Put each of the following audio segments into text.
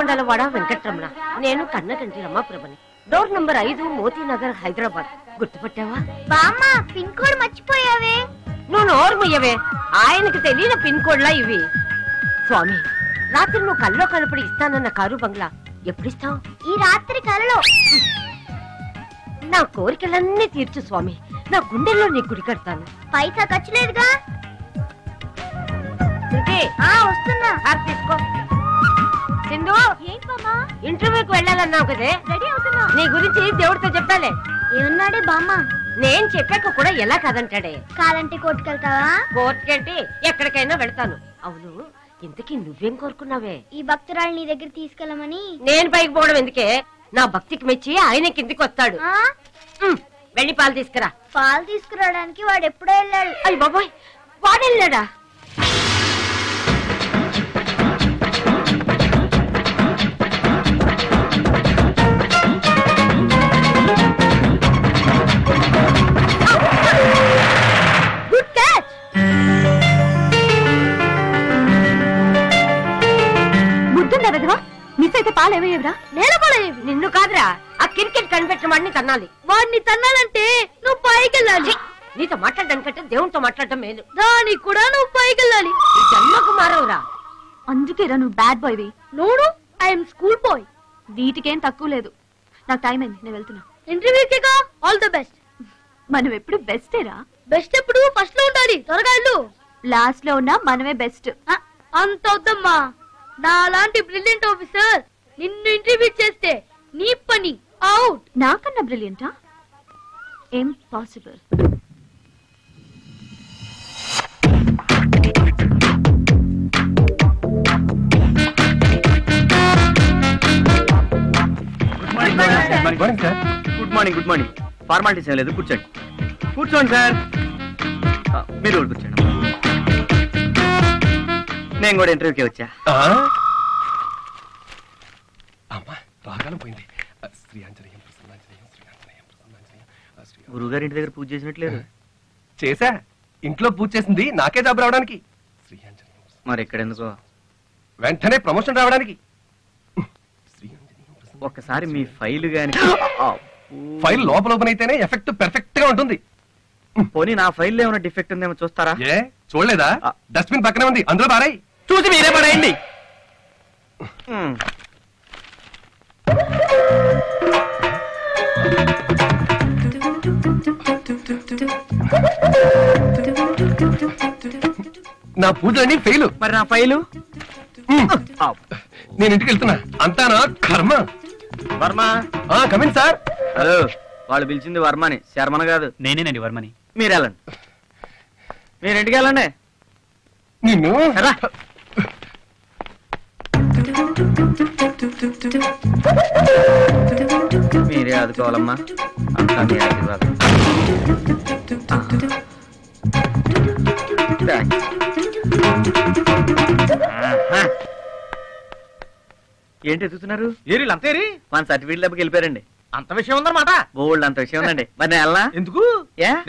కొండలవాడ వెంకట్రమణ. నేను కన్నకంటి రమాప్రభని. Door number 5, Motinagar, Hyderabad. గుర్తుపట్టావా? బామ్మ పిన్ కోడ్ మర్చిపోయావే. నువ్వు నోరు ముయ్యవే. ఆయనకు తెలియని పిన్ కోడ్లా ఇవి. స్వామి, రాత్రి నువ్వు కల్లో కనపడి ఇస్తానన్న కారు బంగ్లా ఎప్పుడిస్తావు? ఈ రాత్రి కలలో. నా కోరికలన్నీ తీర్చు స్వామి. నా గుండెల్లో నీ గుడి కడతాను. పైసా ఖర్చు లేదుగా. వస్తున్నా. తీసుకో. సింధు, ఏంటమ్మా? ఇంటర్వ్యూకి వెళ్ళాలన్నావు కదే, రెడీ అవుతున్నా. నీ గురించి దేవుడితో చెప్పాలే. ఏమన్నాడే బామ్మ? నేను చెప్పాక కూడా ఎలా కాదంటాడే. కాదంటే కోర్టుకెళ్తావా? కోర్టుకెళ్తే ఎక్కడికైనా వెళ్తాను. అవును, ఇంతకీ నువ్వేం కోరుకున్నావే? ఈ భక్తురాలు నీ దగ్గర తీసుకెళ్ళమని. నేను పైకి పోవడం ఎందుకే? నా భక్తికి మెచ్చి ఆయన కిందికి వస్తాడు. వెళ్ళి పాలు తీసుకురా. పాలు తీసుకురావడానికి వాడు ఎప్పుడో వెళ్ళాడు. అయ్య బాబోయ్, వాడు వెళ్ళాడా? మిస్ అయితే పాలు ఏమయ్యేవరా? నేలపాలయ్యేవి. నిన్ను కాదురా, ఆ క్రికెట్ కనిపెట్టిన వాడిని తన్నాలి. వాడిని తన్నాలంటే నువ్వు పైకి వెళ్ళాలి. నీతో మాట్లాడడానికంటే దేవునితో మాట్లాడటం మేలు. దానికి కూడా నువ్వు పైకి వెళ్ళాలి. ఈ జన్మకు మారవురా. అందుకేరా నువ్వు బ్యాడ్ బాయ్వి. నోడు, ఐఎమ్ స్కూల్ బాయ్. వీటికేం తక్కువ లేదు. నాకు టైం అయింది, నేను వెళ్తున్నా. ఇంటర్వ్యూకేగా. All the best. మనం ఎప్పుడు బెస్టేరా. బెస్ట్ ఎప్పుడు ఫస్ట్ లో ఉండాలి. త్వరగా వెళ్ళు. లాస్ట్ లో ఉన్నా మనమే బెస్ట్. అంత వద్దమ్మా. నా లాంటి బ్రిలియంట్ ఆఫీసర్ నిన్ను ఇంటర్వ్యూ చేస్తే నీ పని అవుట్. నాకన్నా బ్రిలియంటా? Impossible. Good morning. Good morning. Formalities ఏం లేదు, కూర్చోండి. కూర్చోండి సార్. మీరు కూడా కూర్చోండి. నేను కూడా ఇంటర్వ్యూకి వచ్చా. గురువుగారి ఇంటి దగ్గర పూజ చేసినట్లేదు. చేసా. ఇంట్లో పూజ చేసింది నాకే జాబ్ రావడానికి. మరి ఇక్కడ ఎందుకో? వెంటనే ప్రమోషన్ రావడానికి. ఒక్కసారి మీ ఫైల్ గాని. ఫైల్ లోపల ఓపెన్ అయితేనే ఎఫెక్ట్ పెర్ఫెక్ట్ గా ఉంటుంది. పోనీ నా ఫైల్ ఏమైనా డిఫెక్ట్ ఉందేమో చూస్తారా? ఏ చూడలేదా? డస్ట్బిన్ పక్కనే ఉంది, అందులో పారాయి. చూసి మీరే పడేయండి. నా పూజలన్నీ ఫెయిల్. మరి నా ఫైలు? నేను ఇంటికి వెళ్తున్నా. అంతా నా కర్మ. వర్మ. Come in sir. హలో. వాళ్ళు పిలిచింది వర్మని, శర్మని కాదు. నేనేనండి వర్మని. మీరు వెళ్ళండి. మీరు ఇంటికి వెళ్ళండి. నిన్ను మీరే ఆదుకోవాలమ్మా. అంతా మీ ఆశీర్వాదం. ఏంటి ఎదుగుతున్నారు? మన సర్టిఫికెట్ లెబ్బకి వెళ్ళిపోయారండి. అంత విషయం ఉందన్నమాట. బోల్డ్ అంత విషయం ఉందండి. మరి నేను వెళ్ళనా? ఎందుకు?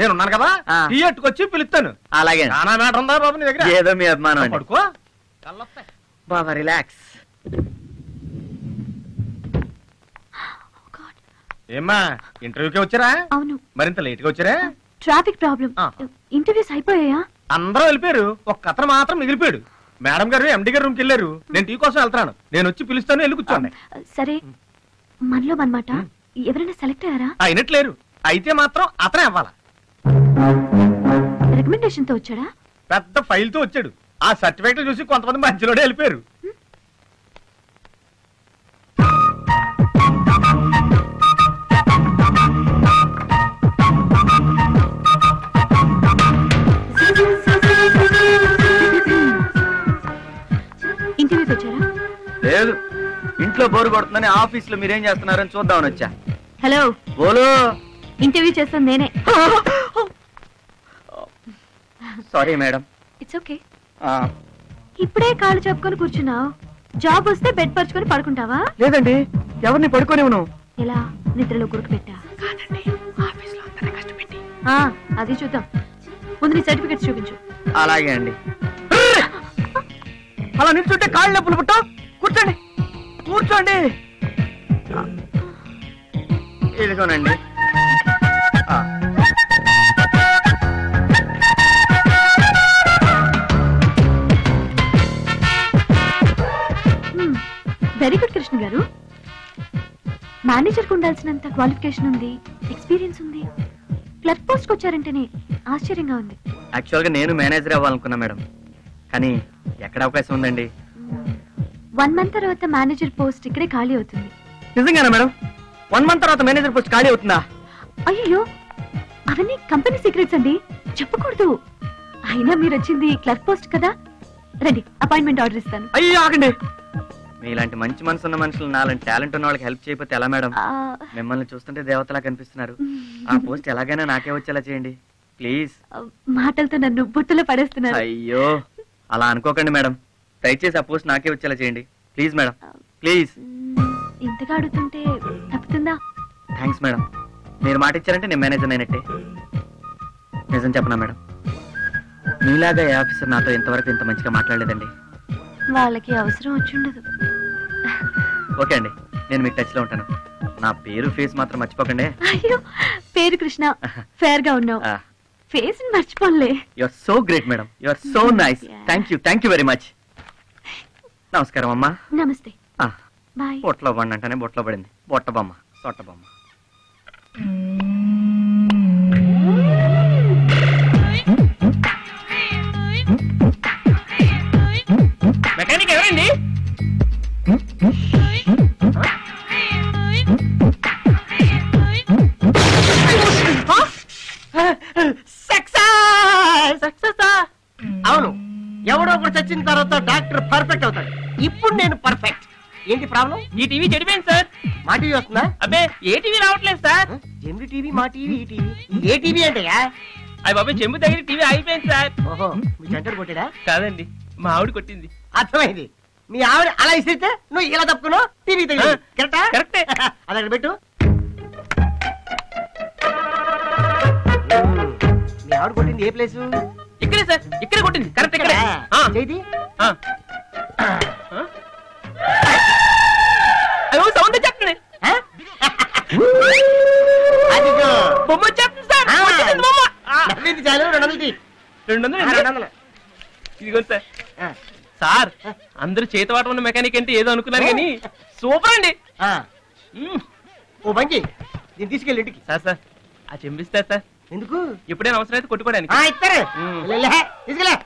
నేనున్నాను కదా, టీ అట్టుకొచ్చి పిలుస్తాను. అలాగే. నానా మాట ఉందా బాబు నీ దగ్గర? ఏదో మీ అభిమానం అండి. పడుకో. బాబా రిలాక్స్. ఏమ్మా, ఇంటర్వ్యూకి వచ్చారా? అవును. మరింత లేట్ గా వచ్చారా? Traffic problem. ఇంటర్వ్యూస్ అయిపోయాయా? అందరూ వెళ్ళిపోయారు, ఒక్క అతను మాత్రం మిగిలిపోయాడు. మేడం గారు ఎండి గారు రూమ్కి వెళ్ళారు. నేను టీ కోసం వెళ్తాను. నేను వచ్చి పిలుస్తాను, వెళ్ళి కూర్చోండి. సరే, మనలో అన్నమాట. ఎవరైనా సెలెక్ట్ అయ్యారా? అయినట్లేరు. అయితే మాత్రం అతనే అవ్వాలా. రికమెండేషన్ తో వచ్చాడా? పెద్ద ఫైల్ తో వచ్చాడు. ఆ సర్టిఫికెట్ చూసి కొంతమంది మధ్యలోనే వెళ్ళిపోయారు. ఇంటర్వ్యూకి వచ్చారా? లేదు, ఇంట్లో బోరు కొడుతుందని ఆఫీస్ లో మీరేం చేస్తున్నారని చూద్దామని వచ్చా. హలో. బోలు. ఇంటర్వ్యూ చేస్తాను నేనే. Sorry madam. It's okay. ఇప్పుడే కాళ్ళు చెప్పుకొని కూర్చున్నావు. జాబ్ వస్తే బెడ్ పరుచుకొని పడుకుంటావా? లేదండి, ఎవరిని పడుకోనివ్వను. ఎలా? నిద్రలో గురుకు పెట్టా? అది చూద్దాం. ముందు నీ సర్టిఫికెట్స్ చూపించు. అలాగే అండి. అలా నిల్చుంటే కాళ్ళు నొప్పులు పుట్టా. కూర్చోండి. కూర్చోండి. ఇదిగోనండి. వెరీ గుడ్ కృష్ణ గారు. మేనేజర్ కు ఉండాల్సినంత క్వాలిఫికేషన్ ఉంది, ఎక్స్పీరియన్స్ ఉంది. క్లర్క్ పోస్ట్ కి వచ్చారంటేనే ఆశ్చర్యంగా ఉంది. యాక్చువల్ గా నేను మేనేజర్ అవ్వాలనుకున్నా మేడం, కానీ ఎక్కడ అవకాశం ఉందండి? 1 month తర్వాత మేనేజర్ పోస్ట్ ఇక్కడే ఖాళీ అవుతుంది. నిజంగానా మేడం? 1 month తర్వాత మేనేజర్ పోస్ట్ ఖాళీ అవుతుందా? అయ్యో, అవన్నీ కంపెనీ సీక్రెట్స్ అండి, చెప్పకూడదు. అయినా మీరు వచ్చింది క్లర్క్ పోస్ట్ కదా, రండి అపాయింట్మెంట్ ఆర్డర్ ఇస్తాను. అయ్యో ఆగండి. మీలాంటి మంచి మనసు ఉన్న మనుషులు, నాలాంటి టాలెంట్ ఉన్న వాళ్ళకి హెల్ప్ చేయకపోతే ఎలా మేడం? మిమ్మల్ని చూస్తుంటే దేవతలా కనిపిస్తున్నారు. ఆ పోస్ట్ ఎలాగైనా నాకే వచ్చేలా చేయండి ప్లీజ్. మాటలతో నన్ను బుట్టలో పడేస్తున్నారు. అయ్యో అలా అనుకోకండి మేడం, దయచేసి ఆ పోస్ట్ నాకే వచ్చేలా చేయండి ప్లీజ్ మేడం, ప్లీజ్. ఇంతగా అడుగుతుంటే తప్పుతుందా? థ్యాంక్స్ మేడం, మీరు మాట ఇచ్చారంటే నేను మేనేజర్ అయినట్టే. నిజం చెప్పనా మేడం, మీలాగా ఏ ఆఫీసర్ నాతో ఇంతవరకు ఇంత మంచిగా మాట్లాడలేదండి. వాళ్ళకి అవసరం వచ్చుండదు. ఓకే అండి, నేను మీకు టచ్ లో ఉంటాను. నా పేరు ఫేస్ మాత్రం మర్చిపోకండి. అయ్యో, పేరు కృష్ణ, ఫేర్ గా ఉన్నావు, ఫేస్ మర్చిపోలే. You are so great madam, you are so nice. Thank you very much. నమస్కారం అమ్మా. నమస్తే. బాయ్. బొట్లో బండి అంటేనే బొట్లో పడింది. బొట్ట బొమ్మ, సొట్ట బొమ్మ. మెకానిక్ ఎవరండి? అవును, ఎవడో ఒకటి చచ్చిన తర్వాత డాక్టర్ పర్ఫెక్ట్ అవుతాడు. ఇప్పుడు నేను పర్ఫెక్ట్. ఏంటి ప్రాబ్లం? ఈ టీవీ చెడిపోయింది సార్. మా టీవీ వస్తుందా? అబ్బే ఏ టీవీ రావట్లేదు సార్. జెమిని టీవీ, మా టీవీ, ఈ టీవీ. ఏ టీవీ అంటే అయ్యి బాబు, చెంబు దగ్గర టీవీ అయిపోయింది సార్. ఓహో, మీ సెంటర్ కొట్టాడా? కాదండి, మా ఆవిడ కొట్టింది. అర్థమైంది. మీ ఆవిడ అలా ఇస్తే నువ్వు ఇలా తప్పుకున్నావు, టీవీ తగిలి. కరెక్టా? కరెక్టే. అది అక్కడ పెట్టు. మీ ఆవిడ కొట్టింది ఏ ప్లేసు? ఇక్కడే సార్, ఇక్కడ కొట్టింది. కరెక్ట్, ఇక్కడ. చేది సౌండ్ చెప్పండి. బొమ్మ చెప్పండి సార్. చాలు 200. ఇదిగోండి సార్. సార్, అందరూ చేతివాటం ఉన్న మెకానిక్ అంటే ఏదో అనుకున్నారు కానీ సూపర్ అండి. ఓ బండి దీన్ని తీసుకెళ్ళి ఇంటికి. సార్ సార్ ఆ చెంపిస్తారు సార్. ఎందుకు? ఎప్పుడైనా అవసరం అయితే కొట్టుకోవడానికి. తీసుకెళ్ళా.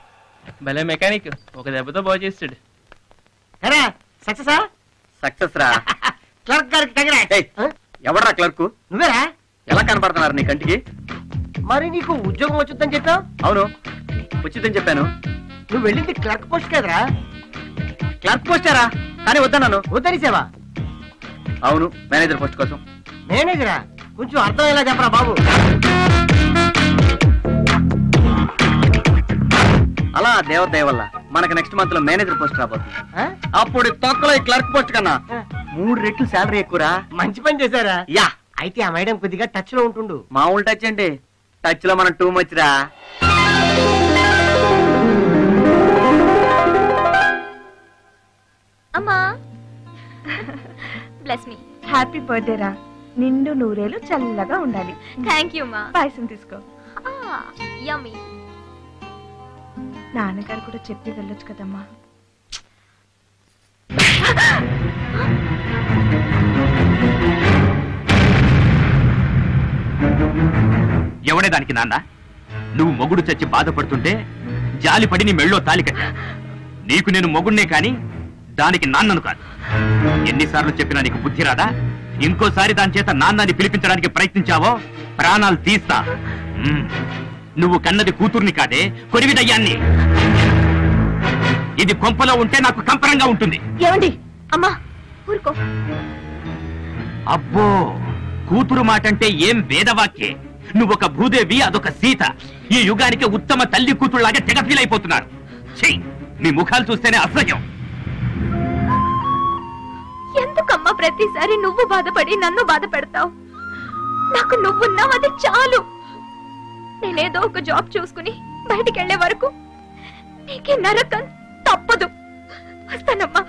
భలే మెకానిక్, ఒక దెబ్బతో బాగు చేస్తాడు. సక్సెస్ రా. క్లర్క్ గారికి ఎవడరా క్లర్క్? నువ్వేరా? ఎలా కనపడుతున్నారు నీ కంటికి? మరి నీకు ఉద్యోగం వచ్చుద్దని చెప్పావు. అవును, వచ్చిందని చెప్పాను. నువ్వు వెళ్ళింది క్లర్క్ పోస్ట్ కదరా? క్లర్క్ పోస్టారా? కానీ వద్దన్నాను. వద్దనిసేవా? అవును, మేనేజర్ పోస్ట్ కోసం. మేనేజరా? కొంచెం అర్థమయ్యేలా చెప్పరా బాబు. అలా దేవదయ వల్ల మనకు నెక్స్ట్ మంత్ లో మేనేజర్ పోస్ట్ రాబోతుంది. అప్పుడు తొక్కలో ఈ క్లర్క్ పోస్ట్ కన్నా 3 రెట్లు శాలరీ ఎక్కువరా. మంచి పని చేశారా? యా. అయితే ఆ మేడం కొద్దిగా టచ్ లో ఉంటుండు. మామూలు టచ్ అండి, టచ్ లో మనం టూ మచ్ రా. అమ్మా, బ్లెస్ మీ. హ్యాపీ బర్త్డే రా, నిండు నూరేలు చల్లగా ఉండాలి. థ్యాంక్ యూ మా. పాయసం తీసుకో. యమ్మీ. నాన్నగారు కూడా చెప్పి వెళ్ళొచ్చు కదమ్మా. ఎవడే దానికి నాన్న? నువ్వు మొగుడు చచ్చి బాధపడుతుంటే జాలిపడి నీ మెళ్ళో తాలి కట్టా. నీకు నేను మొగుడినే కాని దానికి నాన్నను కాదు. ఎన్నిసార్లు చెప్పినా నీకు బుద్ధి రాదా? ఇంకోసారి దాని చేత నాన్నని పిలిపించడానికి ప్రయత్నించావో ప్రాణాలు తీస్తా. నువ్వు కన్నది కూతుర్ని కాదే, కొరివిదయ్యాన్ని. ఇది కొంపలో ఉంటే నాకు కంపరంగా ఉంటుంది. ఏమండి? అమ్మా ఊరుకో. అబ్బో, కూతురు మాటంటే ఏం వేదవాక్యే. నువ్వొక భూదేవి, అదొక సీత. ఈ యుగానికి ఉత్తమ తల్లి కూతురులాగా తెగ ఫీల్ అయిపోతున్నారు. చెయ్యి, మీ ముఖాలు చూస్తేనే అసహ్యం. ఎందుకమ్మా ప్రతిసారి నువ్వు బాధపడి నన్ను బాధ పెడతావు? నాకు నువ్వున్నావు, అది చాలు. నేనేదో ఒక జాబ్ చూసుకుని బయటికి వెళ్లే వరకు నీకే నరకం తప్పదు. వస్తానమ్మా.